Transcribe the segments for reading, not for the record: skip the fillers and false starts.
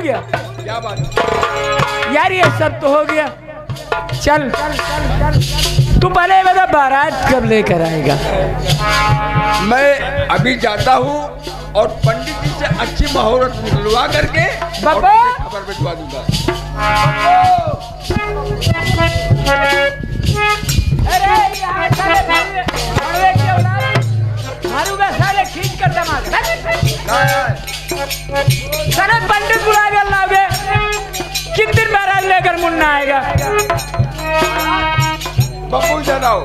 गया। क्या बात यार ये सब तो हो गया, चल तू पहले बता बारात कब लेकर आएगा? मैं अभी जाता हूँ और पंडित जी से अच्छी मुहूर्त निकलवा करके बाबा खबर भिजवा दूंगा। अरे यार साले भड़वे के औलाद मारूंगा साले खींच कर दमाग। साले पंडित बुला कर लाओगे, कितने दिन बारात लेकर मुन्ना आएगा? बबू जनाओ,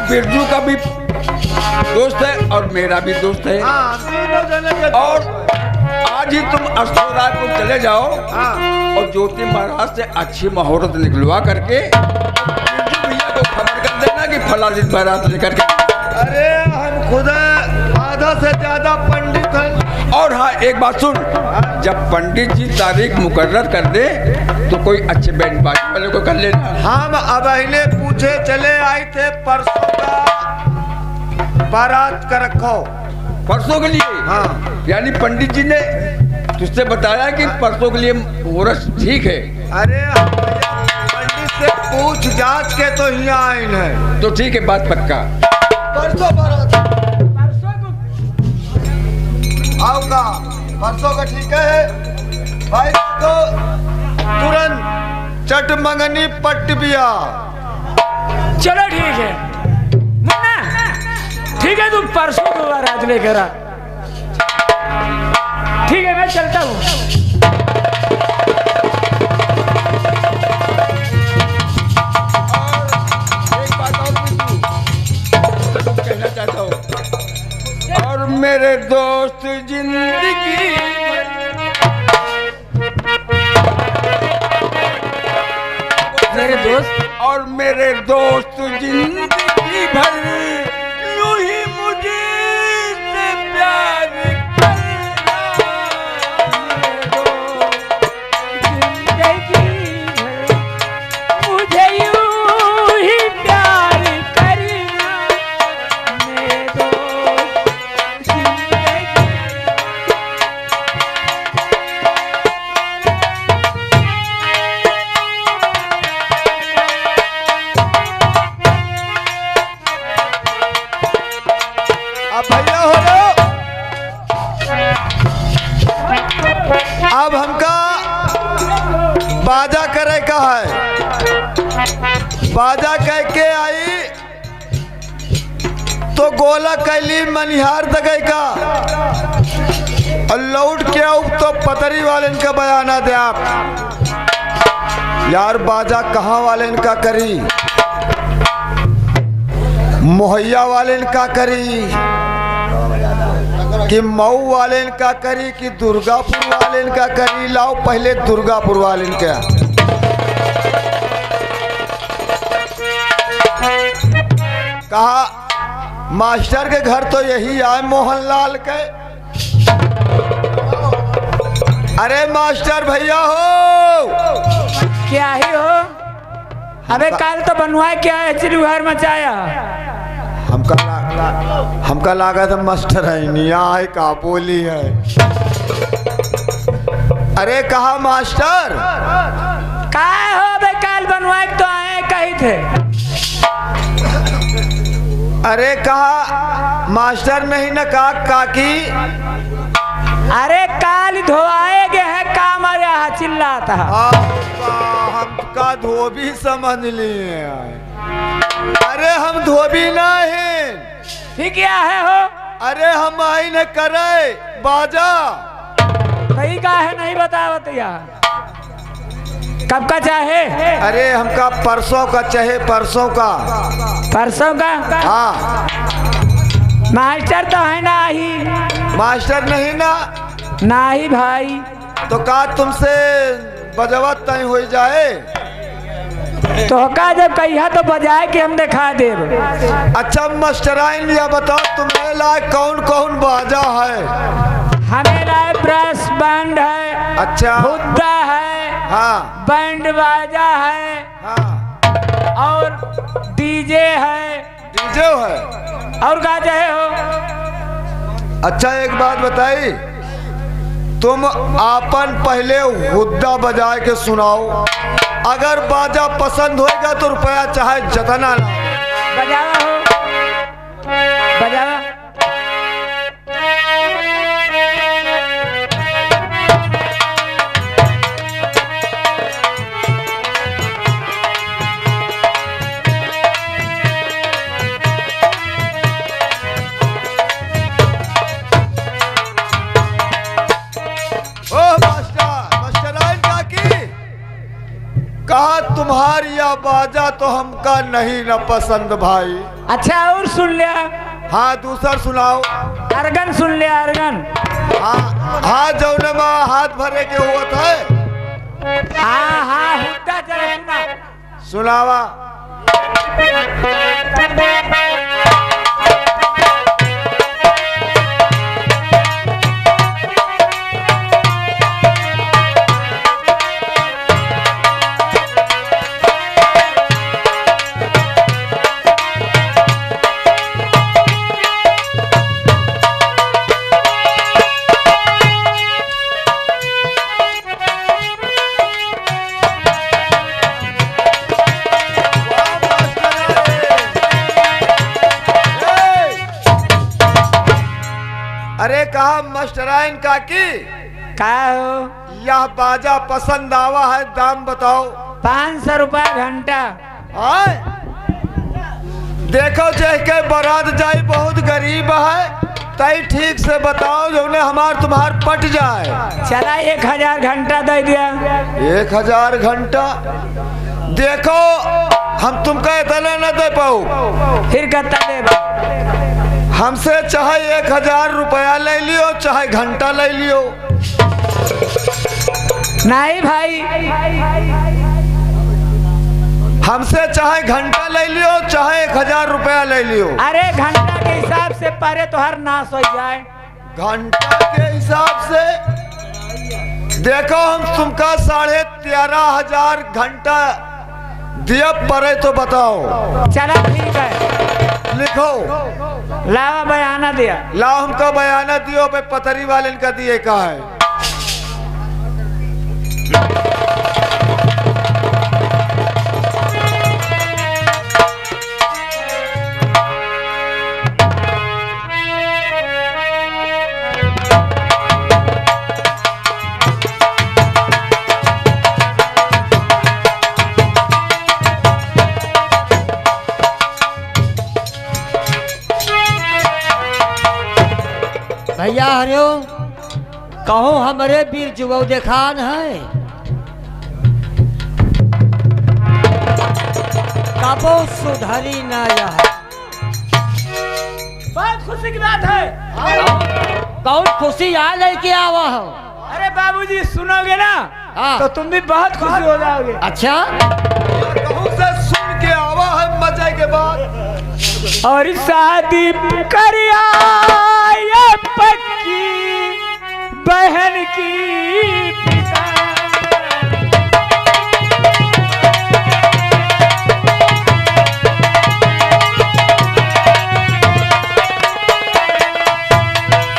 बिरजू का भी दोस्त है और मेरा भी दोस्त है। और आज ही तुम अस्तरापुर चले जाओ और ज्योति महाराज से अच्छी मुहूर्त निकलवा करके बिरजू भैया को खबर कर देना कि फला दिन बारात लेकर के। अरे हम खुद आधा से ज्यादा पंडित हैं। और हाँ एक बात सुन, जब पंडित जी तारीख मुकर्रर कर दे तो कोई अच्छे बैंड बाजी वाले को कर लेना। हम अब पहले पूछे चले आए थे परसों का बारात का रखो। परसों के लिए? हाँ। यानी पंडित जी ने तुझसे बताया कि परसों के लिए मुहूर्त ठीक है? अरे पंडित से पूछ जांच के तो यहाँ आए हैं। तो ठीक है, बात पक्का। परसों बारात परसों को आओगा, परसों का ठीक है भाई। तो तुरंत चट मंगनी पट बिया। चलो ठीक है मुन्ना, ठीक है तुम परसों को बारात लेकर आ। ठीक है मैं चलता हूँ। एक बात और कहना चाहता हूँ, और मेरे दोस्त जिंदगी मेरे दोस्त और मेरे दोस्त जिंदगी भर यूं ही मुझे से प्यार करना। मुझे यूं ही प्यार करना मेरे दोस्त जिंदगी। अब भैया हो लो। अब हमका बाजा करे का है। बाजा कह के आई तो गोला कैली मनिहार दगे का और लौट के आऊ तो पतरी वाले इनका बयाना दे आप। यार बाजा कहाँ वाले इनका करी, मोहैया वाले इनका करी कि मऊ वाले इनका करी कि दुर्गापुर वाले इनका करी। लाओ पहले दुर्गापुर वाले इनका। कहा मास्टर के घर तो यही आए मोहनलाल के। अरे मास्टर भैया हो। क्या ही हो? अबे काल तो बनवाए क्या है, चिलुहार मचाया। हमका लगा था मास्टर है नहीं आए का बोली है। अरे कहा मास्टर का हो बे, काल बनवाए तो आए कही थे। अरे कहा मास्टर नहीं न कहा काकी। अरे काल धोआए गए है काम आ रहा चिल्लाता। हमका धोबी समझ लिए। अरे हम धोबी नहीं। ठीक क्या है हो? अरे हम आई न करे बाजा। सही का है नहीं बतावत यार। कब का चाहे? अरे हमका परसों का चाहे, परसों का। परसों का? हाँ। मास्टर तो है ना ही। मास्टर नहीं ना? ना ही भाई। तो का तुमसे बजवत तय हो जाए। तो का जब कहिया तो बजाए कि हम दिखा दे। अच्छा मास्टराइन या बताओ तुम्हें लायक कौन कौन बाजा है? हमें लाए ब्रश बैंड है। अच्छा। हुद्दा है। हाँ। बैंड बाजा है। हाँ। और डीजे है। डीजे है। और का चाहे हो? अच्छा एक बात बताई, तुम आपन पहले हुद्दा बजा के सुनाओ। अगर बाजा पसंद होएगा तो रुपया चाहे जतना ला। बजावा हो, बजावा। कहा तुम्हारी यह बाजा तो हमका नहीं न पसंद भाई। अच्छा और सुन लिया। हाँ दूसरा सुनाओ। अर्गन सुन लिया, अर्गन। हाँ हाँ जौने में हाथ भरे के हुआ था। हाँ हाँ हुड्डा जरा सुना। सुनावा। अरे कहा मास्टराइन काकी का हो? यह बाजा पसंद आवा है, दाम बताओ। 500 रुपया घंटा। आए? देखो जे के बारात जाई बहुत गरीब है, तई ठीक से बताओ जो ने हमार तुम्हार पट जाए। चला 1000 घंटा दे दिया। 1000 घंटा? देखो हम तुमका इतना न दे पाऊ। फिर कितना देगा? हमसे चाहे 1000 रुपया ले लियो चाहे घंटा ले लियो। नहीं भाई, हमसे चाहे घंटा ले लियो चाहे 1000 रुपया ले लियो। अरे घंटा के हिसाब से परे तो हर नाश हो जाए। घंटा के हिसाब से देखो हम तुमका 13,500 घंटा दिया पड़े तो बताओ। चला ठीक है, लिखो। लावा बयाना दिया। ला हमका बयाना दियो पे पतरी वाले का दिए का है। भैया हरिओम, कहो हमारे वीर जुगव देखान है। कबो सुधरी ना यह। बहुत खुशी की बात है। बहुत खुशी आ लेके आवा हो। अरे बाबूजी सुनोगे ना हाँ। तो तुम भी बहुत खुशी हो जाओगे। अच्छा कहूं से सुन के आवा है मजे के बाद। और शादी करिया ये पक्की बहन की पिता।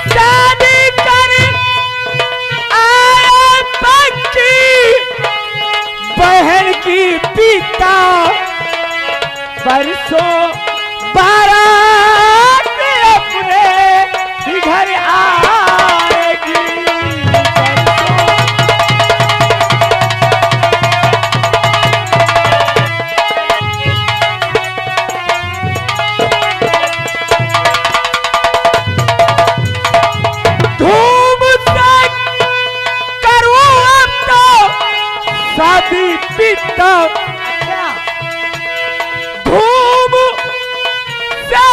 शादी कर आए पक्की बहन की पिता। परसों बारात अपने घर आएगी। धूम से करो अब तो शादी पिता। धूम से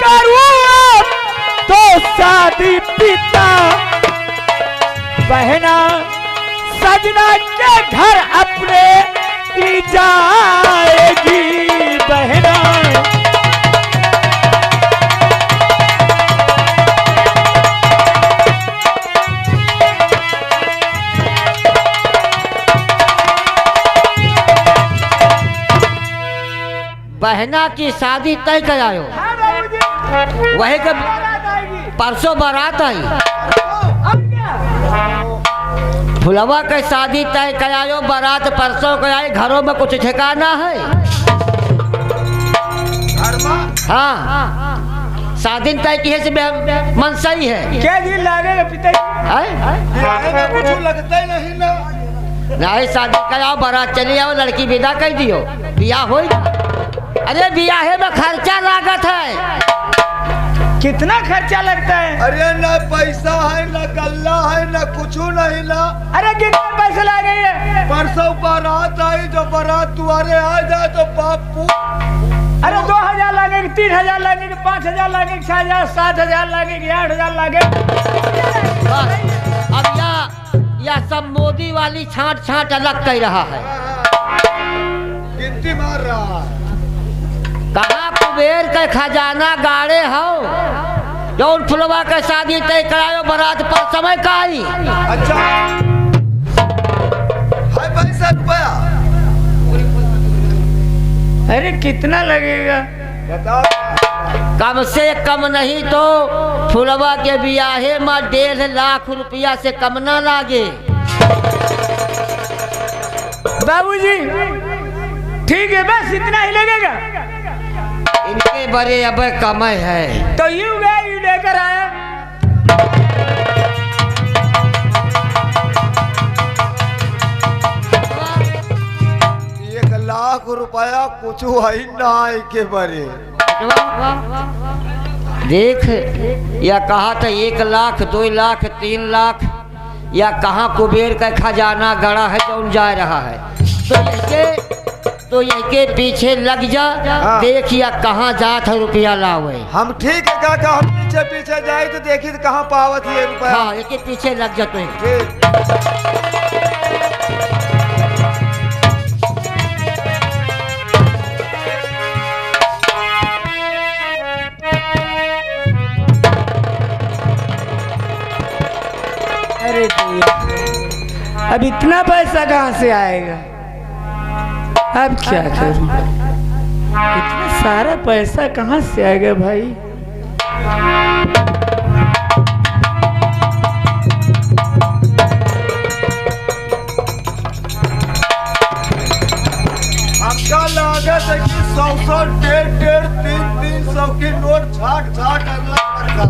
करूँ तो शादी पिता। बहना सजना के घर अपने की जाएगी। बहना बहना की शादी तय करायो। वही कब परसों बारात आई। फुलवा के शादी तय करायो, बारात परसों कराए, घरों में कुछ ठिकाना है? हाँ, शादी तय की है मन सही है। क्या दिन लगेगा पिताजी? कुछ लगता ही नहीं ना। नहीं, शादी कराओ, बारात चली आओ, लड़की विदा कर दियो, बियाह होगा। अरे बियाहे में खर्चा लागत है। कितना खर्चा लगता है? अरे ना पैसा है, ना गल्ला है, ना कुछ नहीं ना। अरे कितने पैसे लगे? परसों बारात आई, जो बारात तुम्हारे आ जाए तो बापू। अरे 2000 लगेगा, 3000 लगेगा, 5000 लगेगा, 6000, 7000 लगेगा, 8000 लगेगा। अब या सब मोदी वाली छांट अलग कर रहा है। गिनती मार रहा है। कहाँ कुबेर के खजाना गाड़े हो, जौन फुलवा के शादी तय करायो, बारात पर समय का आई। अच्छा है पैसा रुपया? अरे कितना लगेगा? बताओ। कम से कम नहीं तो फुलवा के बियाहे में 1.5 लाख रुपया से कम ना लागे। बाबूजी ठीक है, बस इतना ही लगेगा। इनके बड़े अब कमाई है तो यूं गया, यूं लेकर आया। 1 लाख रुपया कुछ है ना के बरे। देख, या कहा था 1 लाख, 2 लाख, 3 लाख, या कहाँ कुबेर का खजाना गड़ा है जौन जा रहा है। तो ये पीछे लग जा। हाँ। देख या कहाँ जात है रुपया लावे। हम ठीक है काका, हम पीछे पीछे जाए तो देखी तो कहाँ पावत ये रुपया। हाँ, ये पीछे लग जा तो। ठीक। अरे भैया, अब इतना पैसा कहाँ से आएगा? अब क्या करूं? इतना सारा पैसा कहाँ से आएगा भाई? हमका लागत है कि 100, 150, 300 की नोट छाट करना पड़ता।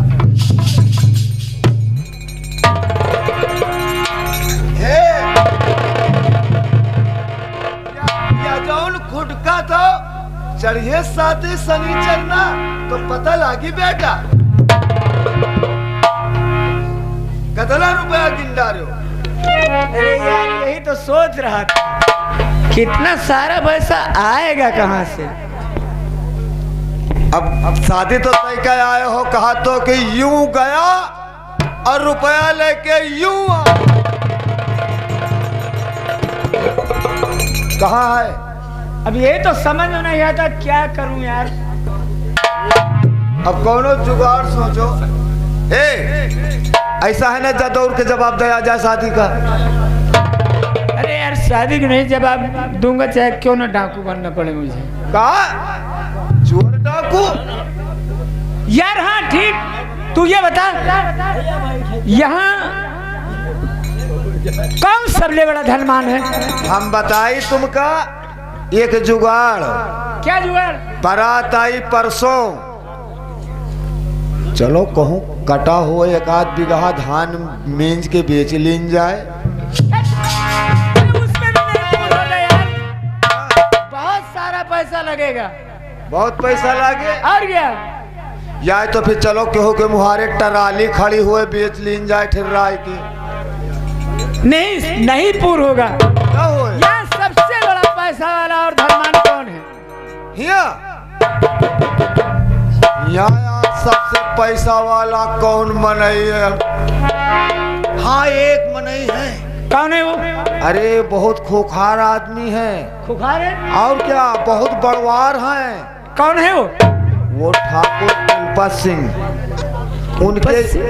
खुटका तो चढ़िए साथी शनिचर ना तो पता लागी बेटा। कितना रुपया गिन रहे हो? अरे यार, यही तो सोच रहा था, कितना सारा पैसा आएगा कहाँ से? अब शादी तो तय कर आए हो, कहा तो कि यूं गया और रुपया लेके यूं आ। कहाँ है? अब ये तो समझ में नहीं आता, क्या करूं यार? अब कौनो जुगाड़ सोचो। ऐसा है ना, दौड़ के जवाब दिया जाए शादी का। अरे यार, शादी की नहीं जवाब दूंगा, चाहे क्यों ना डाकू बनना पड़े मुझे। कहा चोर डाकू? यार हाँ ठीक, तू ये बता, यहाँ कौन सबले बड़ा धनवान है? हम बताई तुमका एक जुगाड़। क्या जुगाड़? बारात आई परसों, चलो कहूँ कटा हो 1 बीघा धान मींज के बेच लीन जाए। उसमें भी नहीं होगा यार, बहुत सारा पैसा लगेगा। बहुत पैसा लागे और क्या? या तो फिर चलो केहू के मुहारे टराली खड़ी हुए बेच लीन जाए ठर्राई की। नहीं पूर होगा। क्या हो यहाँ सबसे बड़ा पैसा वाला और धनवान कौन है? यहाँ सबसे पैसा वाला कौन मनई है? हाँ, एक मनई है। कौन है वो? अरे बहुत खोखार आदमी है। खुखार है? और क्या, बहुत बड़वार है। कौन है वो ठाकुर तिलपत सिंह।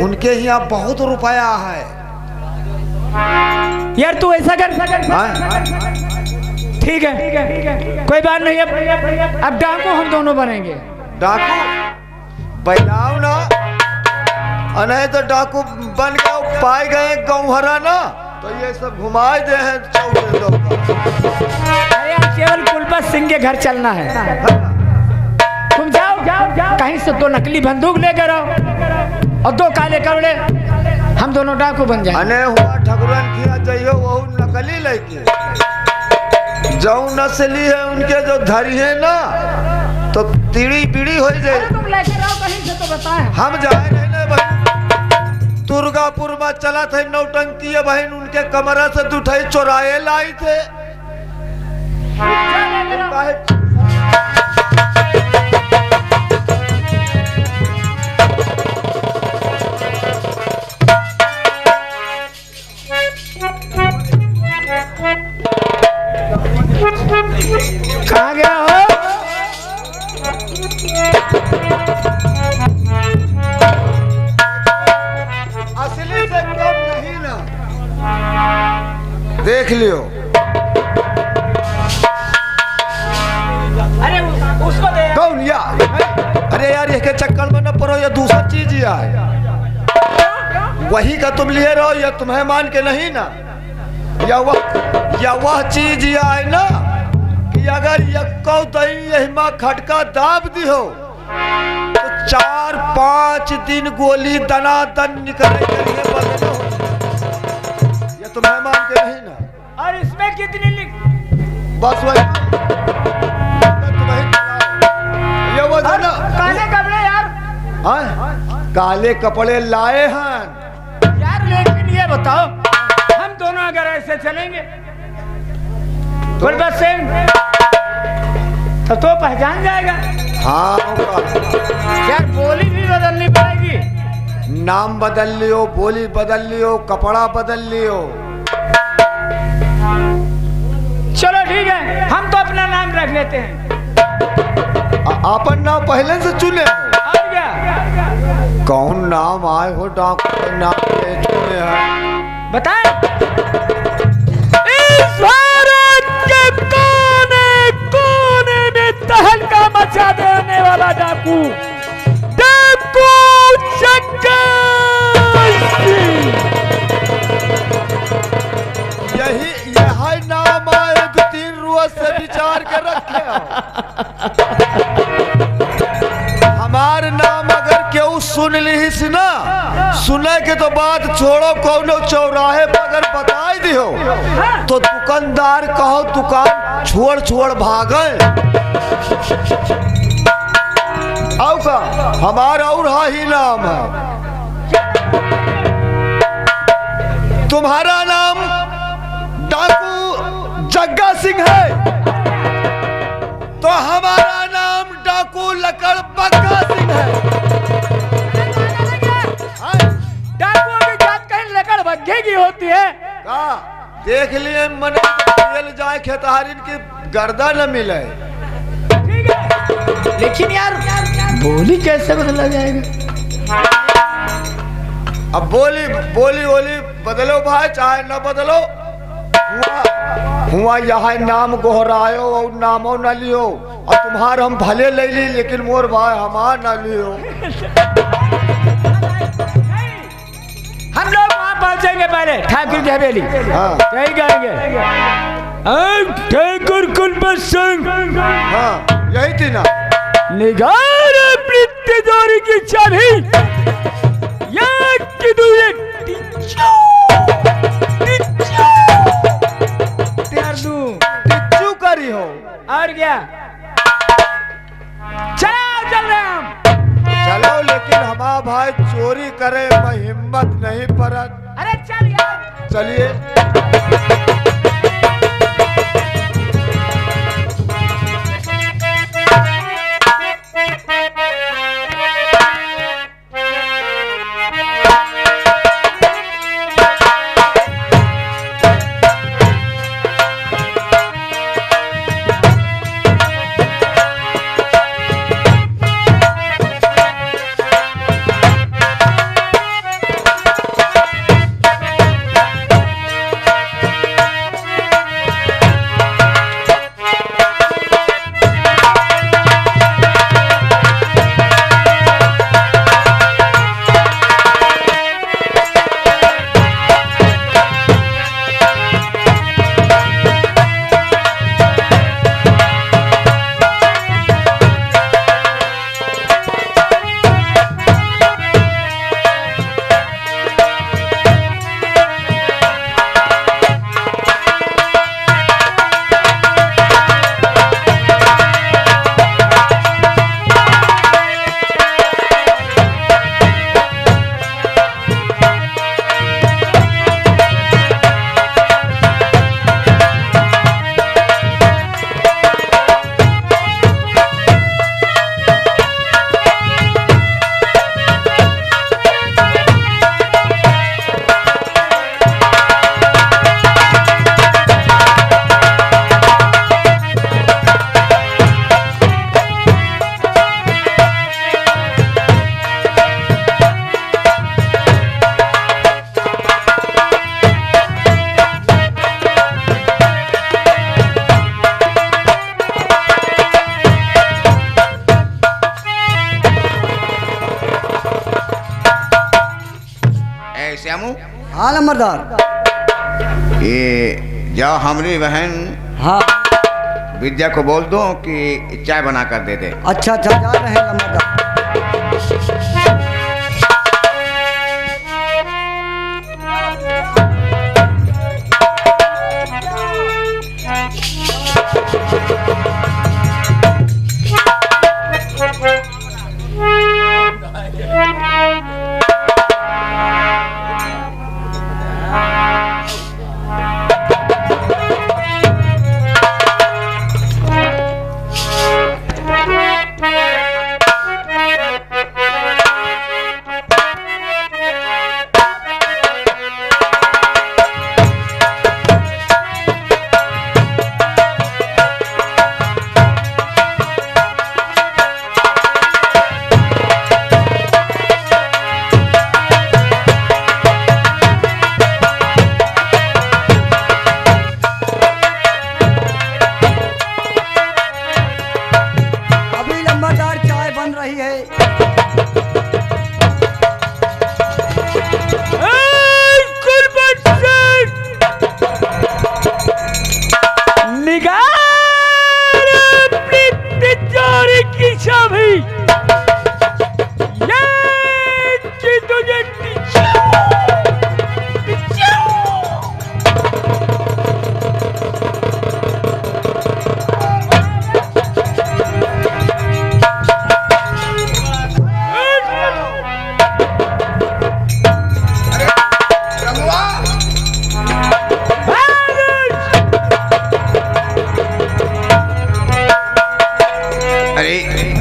उनके यहाँ बहुत रुपया है। यार तू ऐसा कर, ठीक है कोई बात नहीं। अब डाकू हम दोनों बनेंगे। डाकू बनाओ ना, नहीं तो डाकू बन गए पाए गए गौहरा ना तो ये सब घुमाए दे हैं चौके लोग। अरे यार केवल कुलबत सिंह के घर चलना है। तुम जाओ कहीं से 2 नकली बंदूक लेकर आओ और 2 काले कपड़े, हम दोनों डाकू बन जाएंगे। अने हुआ ठकुरन किया चाहिए वो नकली लड़की जो नस्ली है उनके जो धरी है ना तो तीड़ी बीड़ी हो जाए। तुम लेकर आओ कहीं से तो बताएं। हम जाए नहीं बहन, दुर्गापुर में चला थे नौटंकी है बहन, उनके कमरा से दुठाई चोराए लाई थे। कहाँ गया हो? असली से कम नहीं ना, देख लियो। अरे उसको दे। कौन यार? अरे यार इसके चक्कर में न पड़ो, ये दूसरा चीज ही है। वही का तुम लिए रहो, या तुम्हें मान के नहीं ना, या वह चीज ये है ना कि अगर यक्को दही यही माँ खटका दाब दी हो तो 4-5 दिन गोली दनादन निकले करिए बदलो। ये तुम्हें मान के नहीं ना। और इसमें कितनी लिख? बस वही तुम्हें ये वो ना काले कपड़े यार। हाँ? काले कपड़े लाए हैं यार, लेकिन ये बताओ हम दोनों अगर ऐसे चलेंगे गुलबत सिंह तो पहचान जाएगा। हाँ यार बोली भी बदलनी पड़ेगी। नाम बदल लियो, बोली बदल लियो, कपड़ा बदल लियो। चलो ठीक है, हम तो अपना नाम रख लेते हैं। अपन नाम पहले से चुने हो। और क्या? कौन नाम आए हो डाकू के नाम पे चुने हैं? बताए। इस भारत के कोने कोने में तहलका मचा देने वाला डाकू जग्गा सिंह। यही नाम आए 2-3 रोज से विचार के रखे हो। हमार नाम अगर केहू सुन लीस ना, सुने के तो बात छोड़ो, कौनो चौराहे पर अगर बताई दियो तो दुकानदार कहो दुकान छोड़ भागे। आओ का हमारा और ही नाम है। तुम्हारा नाम डाकू जग्गा सिंह है तो हमारा नाम डाकू लकड़ बग्गा सिंह है। डाकुओं की जात कहीं लकड़ बग्गे की होती है। का देख लिए मन खेल जाए खेतहारिन की गर्दा न मिले। ठीक है, लेकिन यार बोली कैसे बदला जाएगा? अब बोली बदलो भाई, चाहे न बदलो। हुआ यहाँ नाम गोहरायो और नामो न लियो, और तुम्हार हम भले ले ली लेकिन मोर भाई हमार न लियो। हम लोग वहाँ पहुँचेंगे पहले ठाकुर की हवेली। हाँ यही कहेंगे ठाकुर कुलबत सिंह। हाँ यही थी ना। निगार अपनी तिजोरी की चाबी की दूरी टिच्चू करी हो। और क्या? चल रहे हम। चलो लेकिन हमारा भाई चोरी करे मैं हिम्मत नहीं परत। अरे चल यार। चलिए। श्यामू हाँ नंबरदार। ये जाओ हमारी बहन हाँ विद्या को बोल दो कि चाय बना कर दे दे। अच्छा अच्छा जा रहे हैं नंबरदार।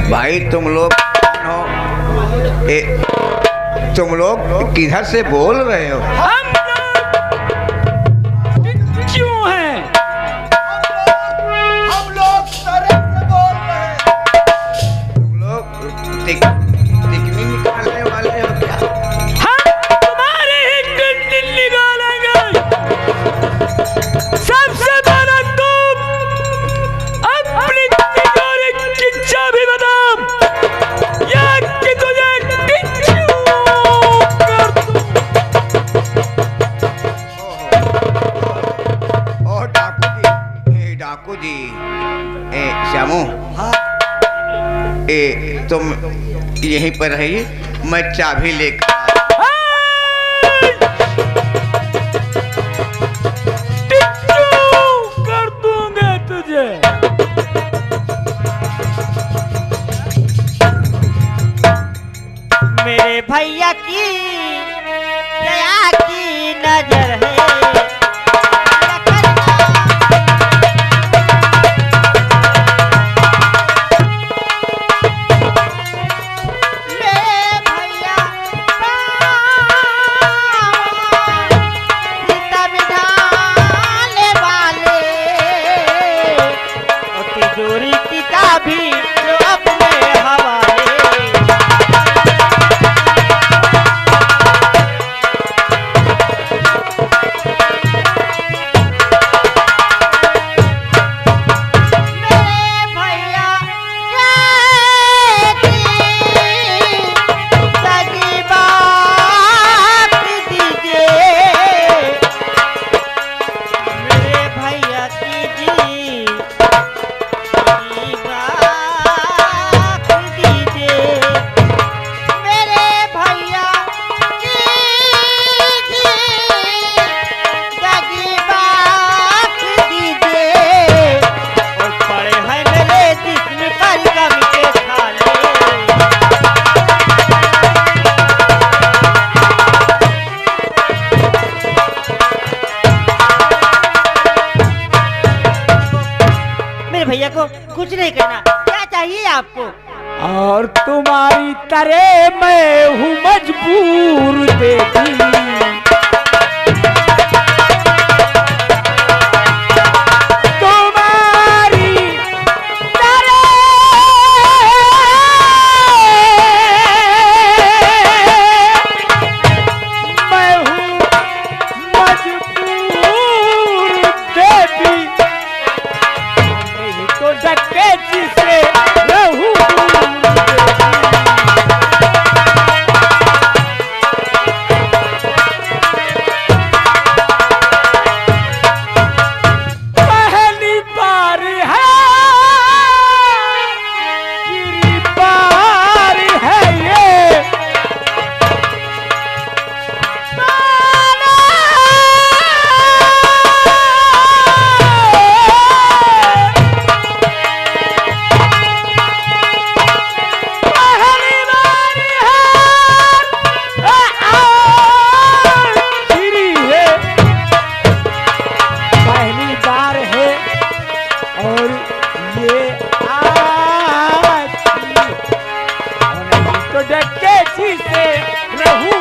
भाई तुम लोग कौन हो? तुम लोग किधर से बोल रहे हो? हम क्यों हैं? हम लोग सड़क से बोल रहे हैं। तुम लोग टिकनी निकालने वाले हो क्या? हम तुम्हारे ही कंटिल निकालेंगे। सबसे पहले तुम अपनी तिजोरी की चाबी बता, या कि तुझे टिच्चू कर दूं। ओह डाकू जी, श्यामू हाँ तुम यहीं पर रहिए, मैं चाबी लेकर टिच्चू कर दूंगा तुझे। मेरे भैया की दया की नजर है। मेरे भैया गीता बिठाने वाले और तिजोरी की चाबी जो अपने हवाले। भैया को कुछ नहीं करना, क्या चाहिए आपको? और तुम्हारी तरह मैं हूँ मजबूर देवी। तो डके जी से रहूं